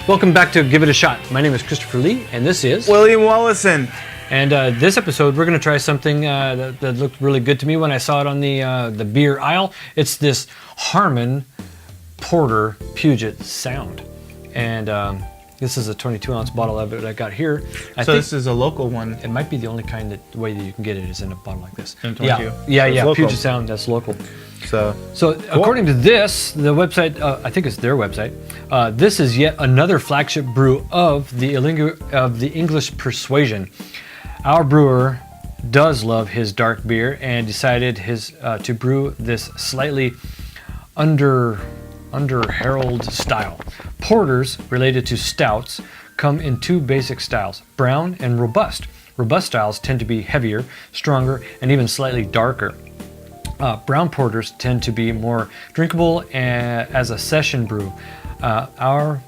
Welcome back to Give It a Shot. My name is Christopher Lee, and this is William Wallison. And this episode, we're going to try something that looked really good to me when I saw it on the beer aisle. It's this Harmon Porter Puget Sound, and this is a 22-ounce bottle of it I got here. I think this is a local one. it might be the only kind that way that you can get it is in a bottle like this. In 22. Yeah. Local. Puget Sound, that's local. So cool. According to this, the website, I think it's their website, this is yet another flagship brew of the English persuasion. Our brewer does love his dark beer and decided to brew this slightly under-heralded style. Porters, related to stouts, come in two basic styles, brown and robust. Robust styles tend to be heavier, stronger, and even slightly darker. Brown porters tend to be more drinkable as a session brew. Our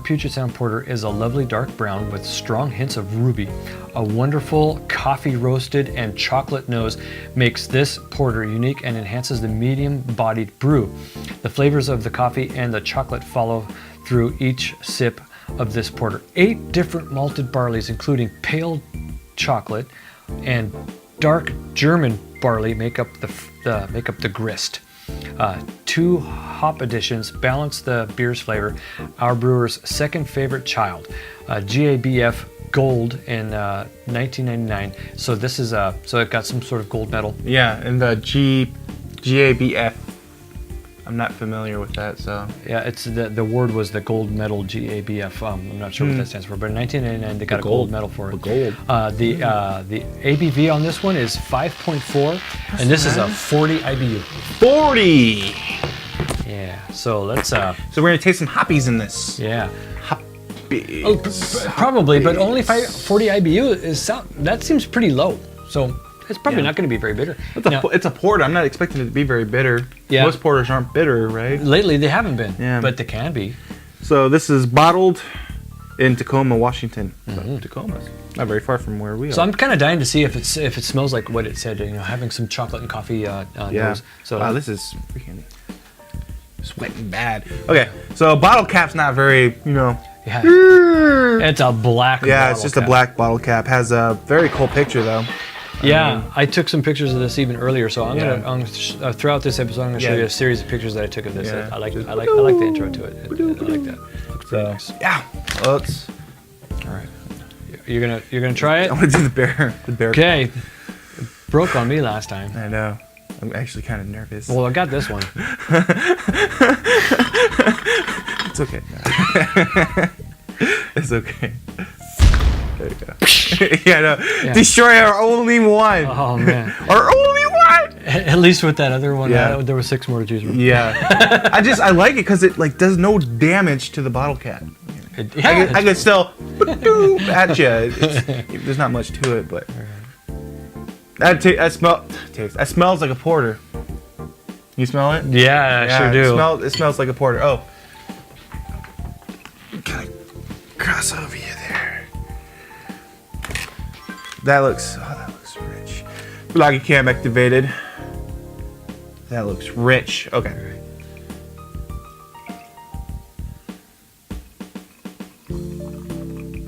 Puget Sound Porter is a lovely dark brown with strong hints of ruby. A wonderful coffee roasted and chocolate nose makes this porter unique and enhances the medium-bodied brew. The flavors of the coffee and the chocolate follow through each sip of this porter. 8 different malted barleys, including pale chocolate and dark German barley, make up the grist. 2 hop additions balance the beer's flavor. Our brewer's second favorite child, GABF Gold in 1999. So this is so it got some sort of gold medal. yeah, and the GABF. I'm not familiar with that, so Yeah, it's the word was the gold medal GABF. I'm not sure what that stands for, but in 1999 they got a gold medal for it. gold. The ABV on this one is 5.4, and this is a 40 IBU. 40. Yeah. So let's. So we're gonna taste some hoppies in this. Yeah. Hoppies. Oh, probably, but only 40 IBU that seems pretty low. So it's probably not going to be very bitter. It's a porter. I'm not expecting it to be very bitter. Yeah. Most porters aren't bitter, right? Lately they haven't been, Yeah. but they can be. So this is bottled in Tacoma, Washington. So Tacoma's not very far from where we are. So I'm kind of dying to see if it smells like what it said. Having some chocolate and coffee nose. So wow, this is freaking sweating bad. Okay, so bottle cap's not very, yeah, it's a black. Yeah, bottle it's just cap. a black bottle cap. Has a very cool picture though. Yeah, I took some pictures of this even earlier, so I'm Yeah. gonna throughout this episode I'm gonna show you a series of pictures that I took of this. Yeah. I like the intro to it. I like that. Looks pretty nice. Yeah, let's. All right, you're gonna try it. I want to do the bear. Okay, it broke on me last time. I know. I'm actually kind of nervous. Well, I got this one. It's okay. It's okay. There you go. Yeah, no. Yeah. Destroy our only one. Oh man, Our only one. at least with that other one, Yeah. there were 6 more to choose from. Yeah. I like it because it does no damage to the bottle cap. I could still boop at you. There's not much to it, but that smells like a porter. You smell it? Yeah, I sure do. It smells like a porter. Oh, kind of cross over you there. That looks rich. Bloggy cam activated. That looks rich. Okay.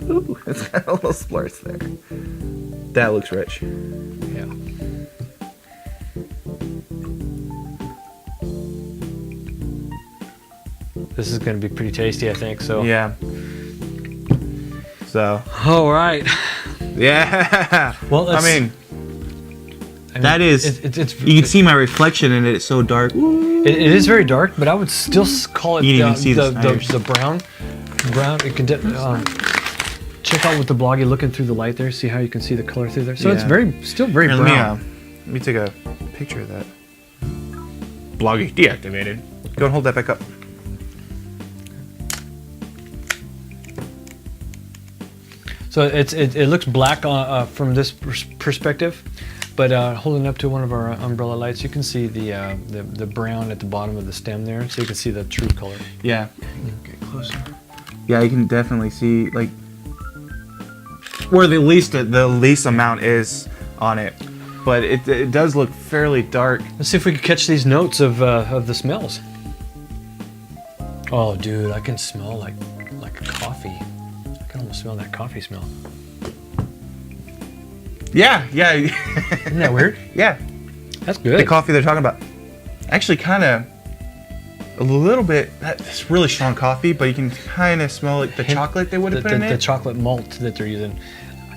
Ooh, it's got a little splurts there. That looks rich. Yeah. This is going to be pretty tasty, I think. So. Yeah. So. All right. Yeah. Well, I mean, that is. You can see my reflection in it. It's so dark. It is very dark, but I would still call it You didn't even see the brown. It can check out with the bloggy looking through the light there. See how you can see the color through there. So it's still very Here, brown. Let me take a picture of that. Bloggy deactivated. Go and hold that back up. So it looks black from this perspective, but holding up to one of our umbrella lights, you can see the brown at the bottom of the stem there, so you can see the true color. Yeah. Get closer. Yeah, you can definitely see like where the least amount is on it, but it does look fairly dark. Let's see if we can catch these notes of the smells. Oh, dude, I can smell like Coffee. I can almost smell that coffee smell. Yeah. Isn't that weird? Yeah. That's good. The coffee they're talking about. Actually, kind of a little bit. That's really strong coffee, but you can kind of smell like the chocolate they would have put in it. The chocolate malt that they're using.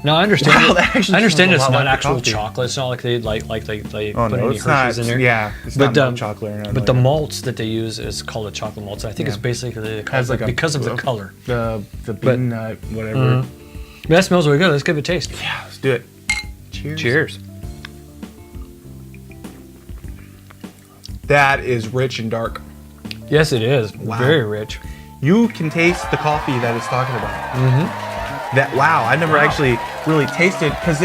No, I understand. Wow, that actually I understand smells it's a lot not like actual coffee. chocolate. It's not like they put any it's Hershey's not, in there. Yeah, it's not milk chocolate or nothing. But the like malts that they use is called a chocolate malt. So I think it's basically Has like because of the color. The bean nut, whatever. But that smells really good. Let's give it a taste. Yeah, let's do it. Cheers. Cheers. That is rich and dark. Yes, it is. Wow. Very rich. You can taste the coffee that it's talking about. I never actually really tasted, because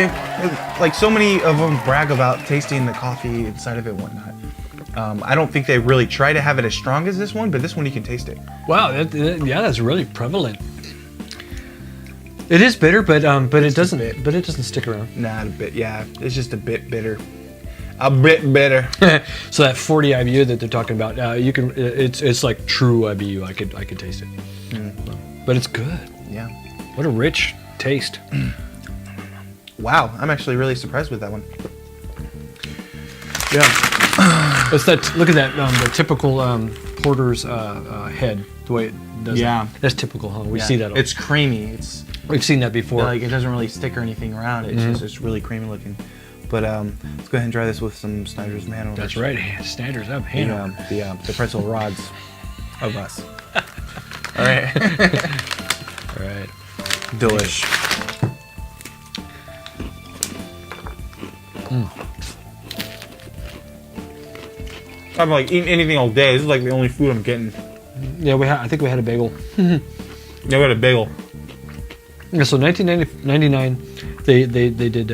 like so many of them brag about tasting the coffee inside of it and whatnot. I don't think they really try to have it as strong as this one, but this one you can taste it. Wow, that's really prevalent. It is bitter, but it doesn't stick around. Not a bit, yeah. It's just a bit bitter. A bit bitter. So that 40 IBU that they're talking about, it's like true IBU. I could taste it. But it's good. Yeah. What a rich taste. Wow, I'm actually really surprised with that one. Yeah. It's that. Look at that. The typical porter's head. The way it does. Yeah. It. That's typical, huh? We see that. It's creamy. We've seen that before. Like it doesn't really stick or anything around it. It's really creamy looking. But let's go ahead and try this with some Snyder's Hanover. That's right. Snyder's up. Hanover. The pretzel rods of us. All right. All right. Delish. I'm like eating anything all day. This is like the only food I'm getting. Yeah, I think we had a bagel. Yeah, we had a bagel. Yeah, so 1999, they did.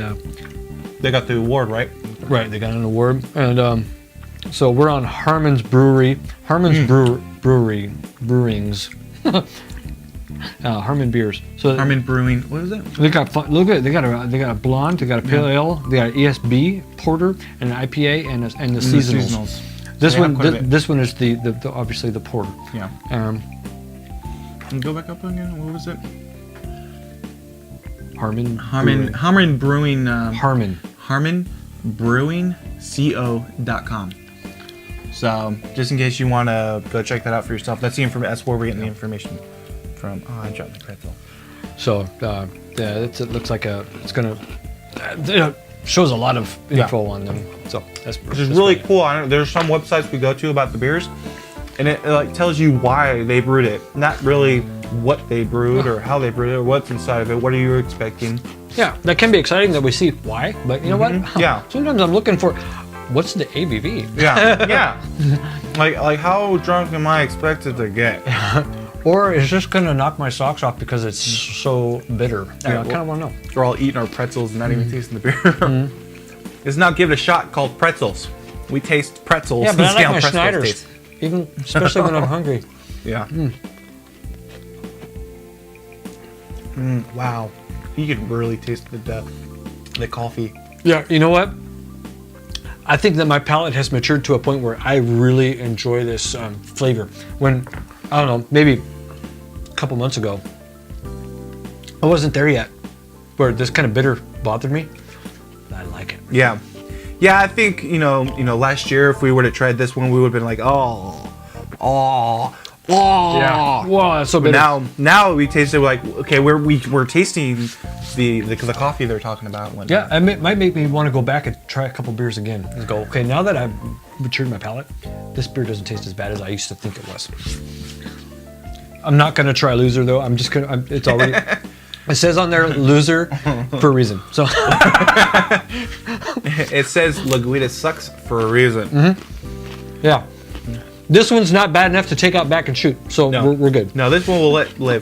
They got the award, right? Right, they got an award, and so we're on Harmon's Brewery. Harmon's Brewings. Harmon beers. So Harmon Brewing. What is it? They got look at it. They got a blonde. They got a pale ale. They got an ESB porter and an IPA and the seasonals. This one is the obviously the porter. Yeah. And go back up again. What was it? Harmon Brewing. Harmon Brewing co.com. So just in case you want to go check that out for yourself, that's where we're getting the information from. Oh, I dropped the pretzel. So it looks like it's gonna shows a lot of info on them. So that's really cool. I know there's some websites we go to about the beers, and it like tells you why they brewed it, not really what they brewed or how they brewed it or what's inside of it. What are you expecting? Yeah, that can be exciting that we see why, but you know what? Yeah. Sometimes I'm looking for what's the ABV. Yeah. like how drunk am I expected to get? Or is this gonna knock my socks off because it's so bitter? I kind of want to know. We're all eating our pretzels and not even tasting the beer. Let's now give it a shot called pretzels. We taste pretzels. Yeah, but and I see like how my pretzels Schneiders, taste. even especially when I'm hungry. Yeah. Wow. You can really taste the coffee. Yeah, you know what? I think that my palate has matured to a point where I really enjoy this flavor. When, I don't know, maybe a couple months ago, I wasn't there yet, where this kind of bitter bothered me. I like it. Yeah. Yeah, I think, you know, last year if we would have tried this one, we would have been like, Yeah. Wow, that's so bitter. Now we taste it like, okay, we're tasting the coffee they're talking about. Yeah, it might make me want to go back and try a couple beers again and go, okay, now that I've matured my palate, this beer doesn't taste as bad as I used to think it was. I'm not gonna try loser though. It's already. It says on there loser for a reason. So it says La Guida sucks for a reason. Yeah. This one's not bad enough to take out back and shoot, so we're good. No, this one we'll let live.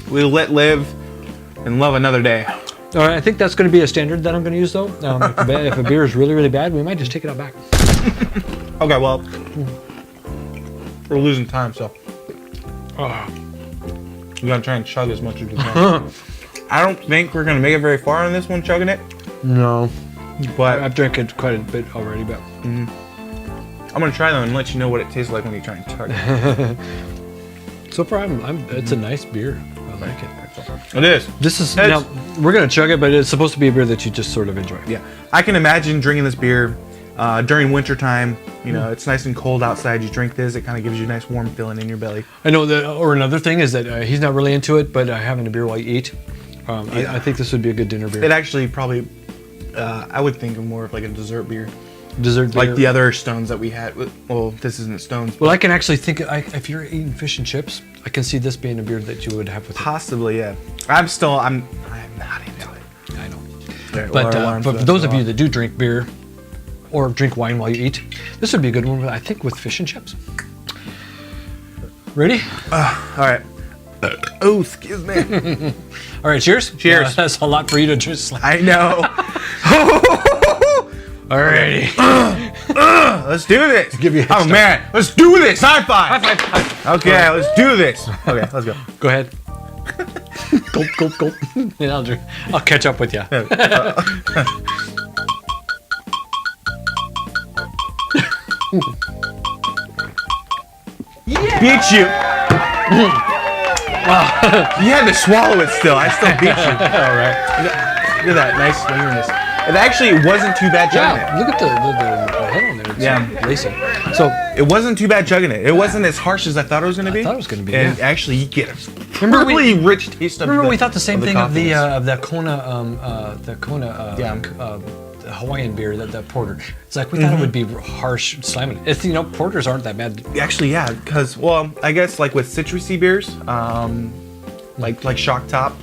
We'll let live and love another day. All right, I think that's going to be a standard that I'm going to use, though. If a beer is really, really bad, we might just take it out back. Okay, well, we're losing time, so we gotta try and chug as much as we can. I don't think we're gonna make it very far on this one, chugging it. No, but I've drank it quite a bit already, but. I'm gonna try them and let you know what it tastes like when you try and chug it. So So far, it's a nice beer. I like it. It is. This is now we're gonna chug it, but it's supposed to be a beer that you just sort of enjoy. Yeah, I can imagine drinking this beer during winter time. You know, it's nice and cold outside. You drink this, it kind of gives you a nice warm feeling in your belly. I know that. Or another thing is that he's not really into it, but having a beer while you eat, I think this would be a good dinner beer. It actually probably, I would think of more of like a dessert beer. Dessert beer. Like the other Stones that we had. Well, this isn't Stones. Well, I can actually think if you're eating fish and chips, I can see this being a beer that you would have with it. Possibly, yeah. I'm not into it. I know. Right, But for those of you that do drink beer or drink wine while you eat, this would be a good one, I think, with fish and chips. Ready? All right. Oh, excuse me. All right, cheers. Cheers. That's a lot for you to just. I know. Alrighty. Let's do this. Give you a head start. Man, let's do this. High five. High five. Okay, let's do this. Okay, let's go. Go ahead. Gulp, gulp, gulp. And I'll catch up with you. Beat you. You had to swallow it still. I still beat you. All right. Look at that nice slingerness. It actually wasn't too bad chugging Yeah, look at the head on there. It's Yeah. racing. So it. It wasn't too bad chugging it. It wasn't as harsh as I thought it was going to be. I thought it was going to be. And Yeah. actually, you get a Remember really rich taste of Remember the, we thought the same thing of the Kona Yeah. Hawaiian beer, the porter. It's like we thought it would be harsh, slamming. It's porters aren't that bad. Actually, yeah, because well, I guess like with citrusy beers, like Shock Top,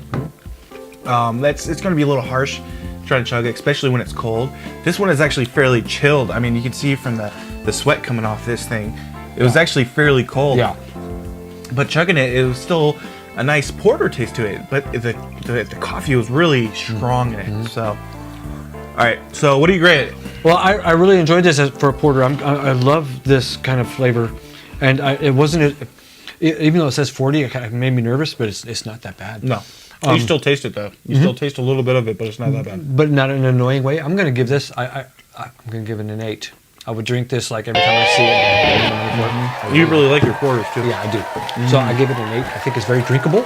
it's going to be a little harsh. Try to chug it, especially when it's cold. This one is actually fairly chilled. I mean, you can see from the sweat coming off this thing. It was actually fairly cold. Yeah. But chugging it, it was still a nice porter taste to it. But the coffee was really strong in it. So, all right. So, what do you grade it? Well, I really enjoyed this for a porter. I love this kind of flavor, and it wasn't. Even though it says 40, it kind of made me nervous, but it's not that bad. No. You still taste it though. You still taste a little bit of it, but it's not that bad. But not in an annoying way. I'm going to give this. I'm going to give it an 8. I would drink this like every time I see it. You really like your porters too. Yeah, I do. So I give it an 8. I think it's very drinkable.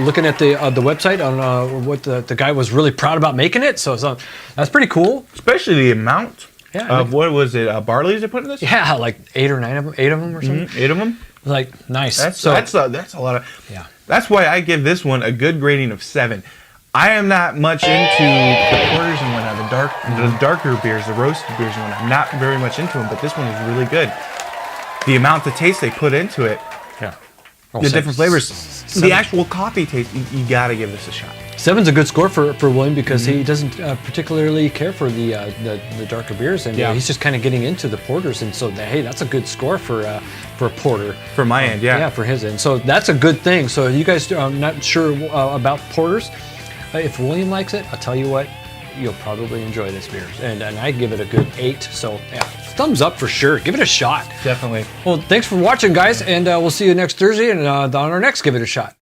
Looking at the website on what the guy was really proud about making it. So that's pretty cool. Especially the amount of what was it? Barley's they put in this? Yeah, like 8 or 9 of them, 8 of them or something. 8 of them. Like nice. That's a lot of. Yeah. That's why I give this one a good grading of 7. I am not much into the porters and whatnot, the darker beers, the roasted beers and whatnot. I'm not very much into them, but this one is really good. The amount of taste they put into it, Yeah. the different flavors, the actual coffee taste, you gotta give this a shot. 7's a good score for William because he doesn't particularly care for the darker beers, and he's just kind of getting into the porters, and so hey, that's a good score for a porter. For my end, yeah. Yeah, for his end. So that's a good thing. So you guys are not sure about porters. If William likes it, I'll tell you what, you'll probably enjoy this beer, and I give it a good 8. So yeah, thumbs up for sure. Give it a shot. Definitely. Well, thanks for watching, guys, and we'll see you next Thursday and on our next Give It a Shot.